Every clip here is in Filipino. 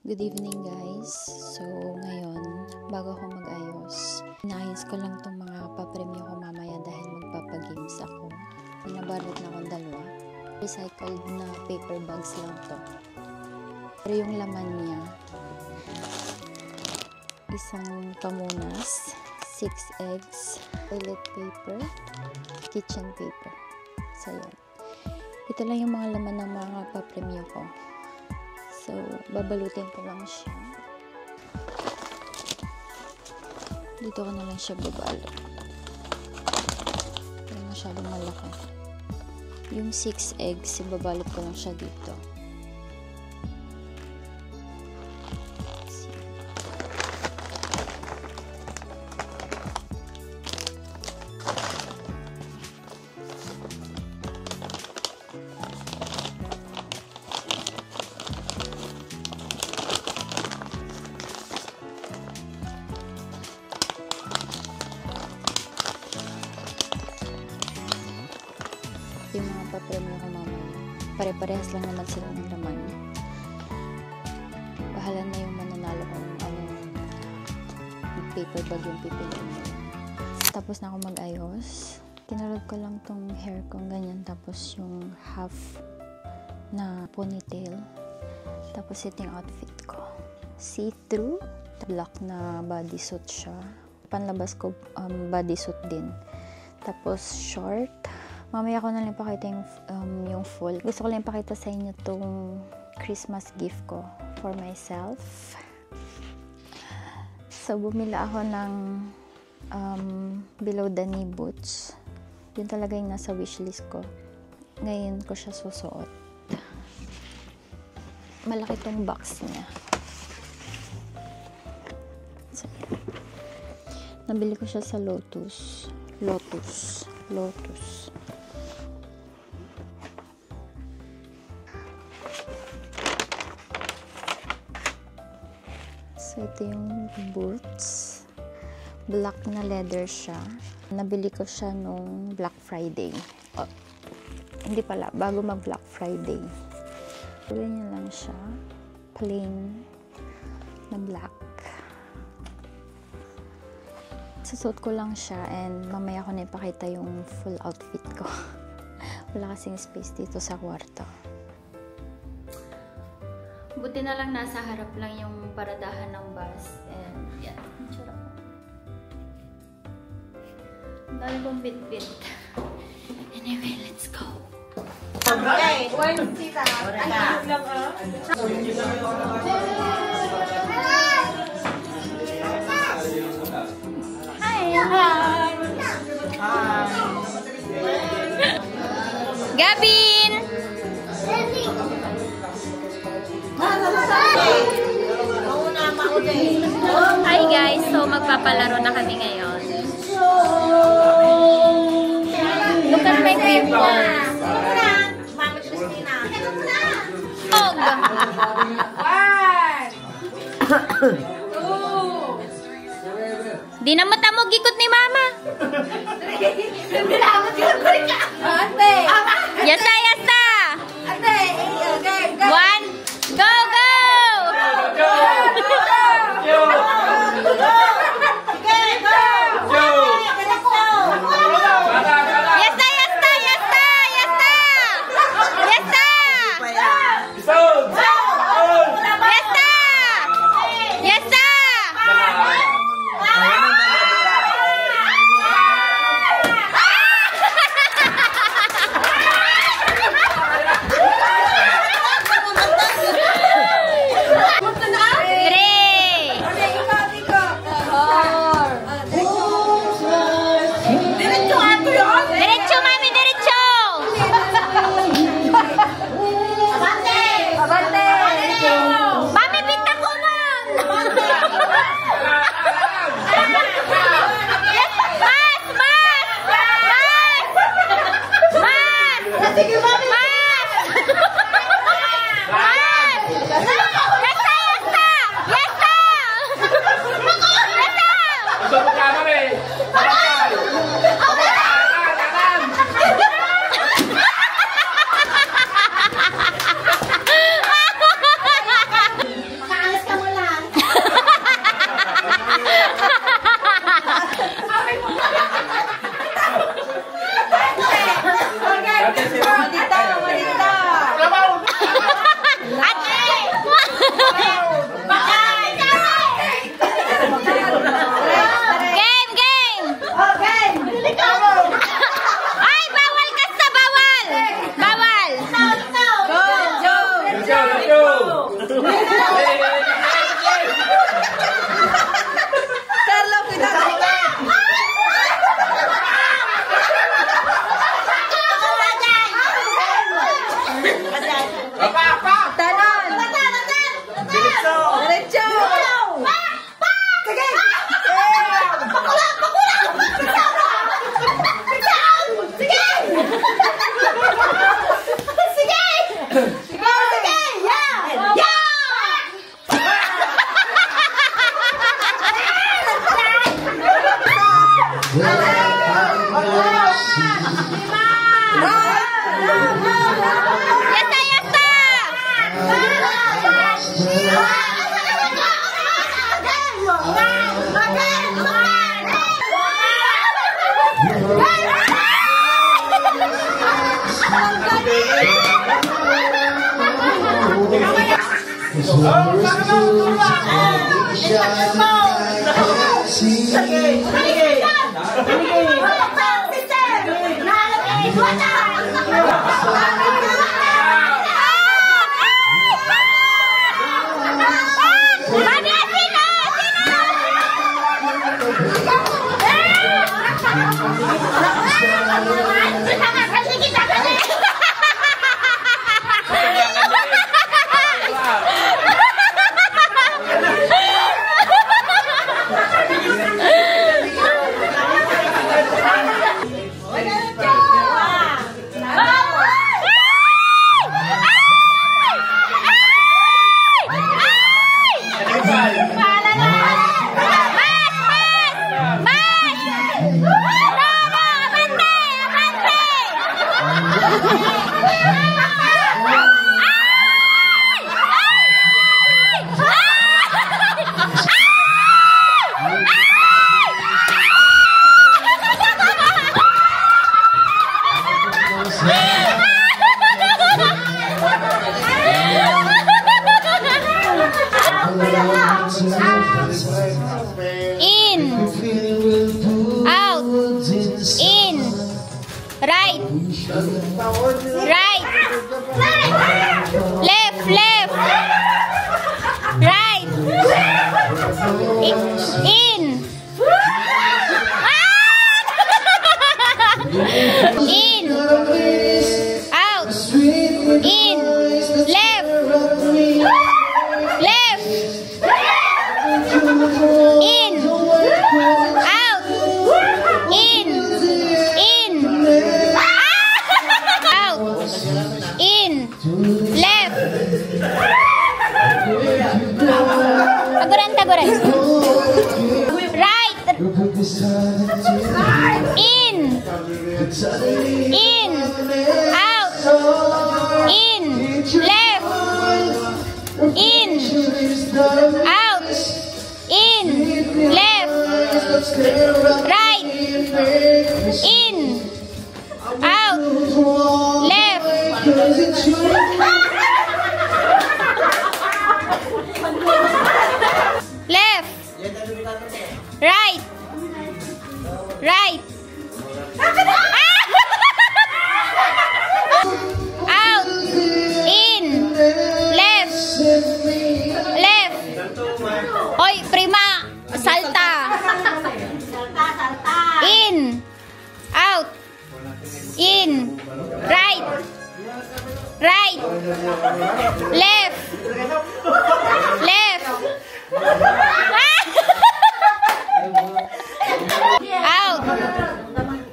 Good evening guys. So ngayon, bago ako mag-ayos, inaayos ko lang tong mga papremyo ko mamaya dahil magpapagames ako. Pinabalot na akong dalawa. Recycled na paper bags lang to. Pero yung laman niya, isang pamunas, 6 eggs, toilet paper, kitchen paper. So yan. Ito lang yung mga laman ng mga papremyo ko. So, babalutin ko lang siya. Dito ko na lang siya babalot. Pero masyadong malaki. Yung 6 eggs, babalot ko lang siya dito. Yung mga papremyo ko mamaya. Pare-parehas lang naman sila ng laman. Bahala na yung mananalo kung anong paper bag yung pipiliin mo. Tapos na ako mag-ayos. Kinalog ko lang tong hair ko ganyan. Tapos yung half na ponytail. Tapos ito yung outfit ko. See-through. Black na bodysuit siya. Panlabas ko bodysuit din. Tapos short. Mamaya ko na lang pakita yung full. Gusto ko lang pakita sa inyo itong Christmas gift ko for myself. So, bumila ako ng below the knee boots. Yun talaga yung nasa wishlist ko. Ngayon ko siya susuot. Malaki tong box niya. So, nabili ko siya sa Lotus. So, ito yung boots. Black na leather siya. Nabili ko siya nung Black Friday. Oh, hindi pala, bago mag Black Friday. Ganyan lang siya. Plain na black. Susuot ko lang siya and mamaya ko na ipakita yung full outfit ko. Wala kasing space dito sa kwarto. Buti na lang nasa harap lang yung paradahan ng bus. And yan, tsura ko. Ang dami kong bit-bit. Anyway, let's go. Okay, one sita. Ay, lang ah. Gavin! Hi guys! So magpapalaro na kami ngayon. Look at my equipment! Og! 1 2 Di na matamog ikot ni mama! Ate! Yasta! Ate! 1 Go! Diretso! Sige! Pakula! Pakula! Sige! Sige! Sige! Yeah! Yeah! In, out, in, right, right, left, left, right, in, in, out, in, left, left, in, out, in, out, in, left. Taguran. Right. In, out, in, left, in, out, in, left, right, in, out, left, left, right, right, out, in, left, left. Hoy, prima, salta. In, out, in, right, right, left, left, out,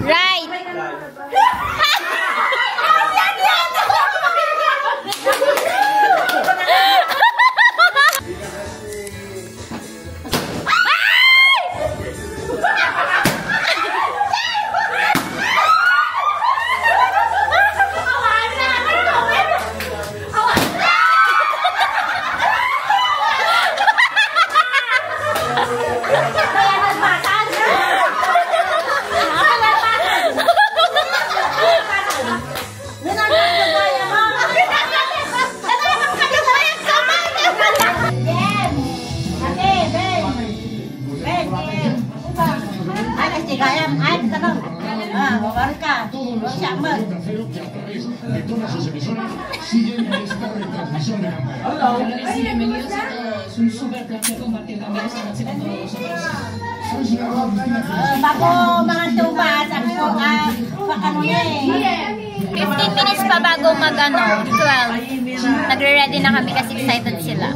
right. Bienvenidos a todos, un super placer compartir también esta noche con todos vosotros. Bago mga tuba, sabi ko, ano na eh. 15 minutes pa bago mag 12. Nagre-ready na kami kasi excited sila.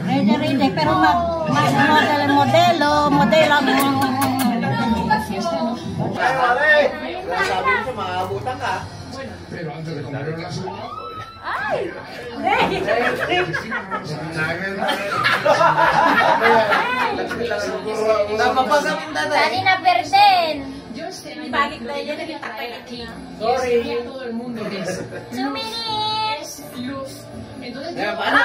Ready, pero modelo mo. Ay, wale! Sabi mo, maabutan ka. Pero antes de comer la sopa, Napapasamin na Sali na perden! yo este año Balik na lo que yan, yo quería nakita traer ko aquí y Sorry. enseñar a todo el mundo es 2 minutes! luz. Entonces, Kaya yo- paano?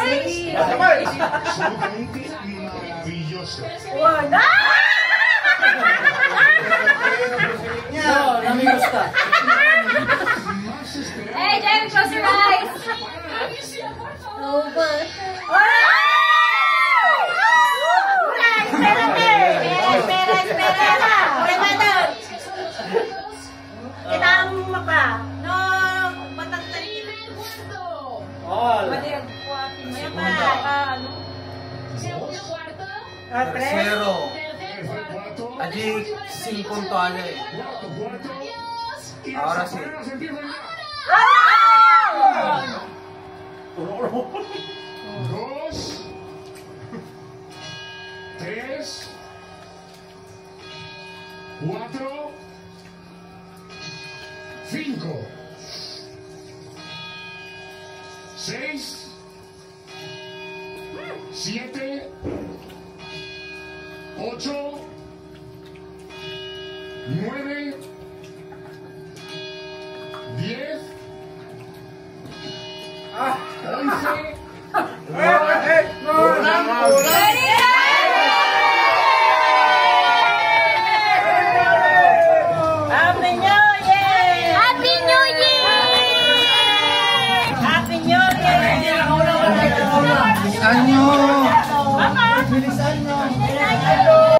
Sexy! absolutamente maravilloso. No, namigos ka. Más esperado. Hey, Jamie, close your eyes! Over. All. Segundo cuarto. Tercero. Cuarto. Allí, 5 puntuales. Cuarto. Y Ahora las sí. carreras empiezan ya. Dos. Tres. Cuatro. 5. 6. 7. 8. 9. 10. 11.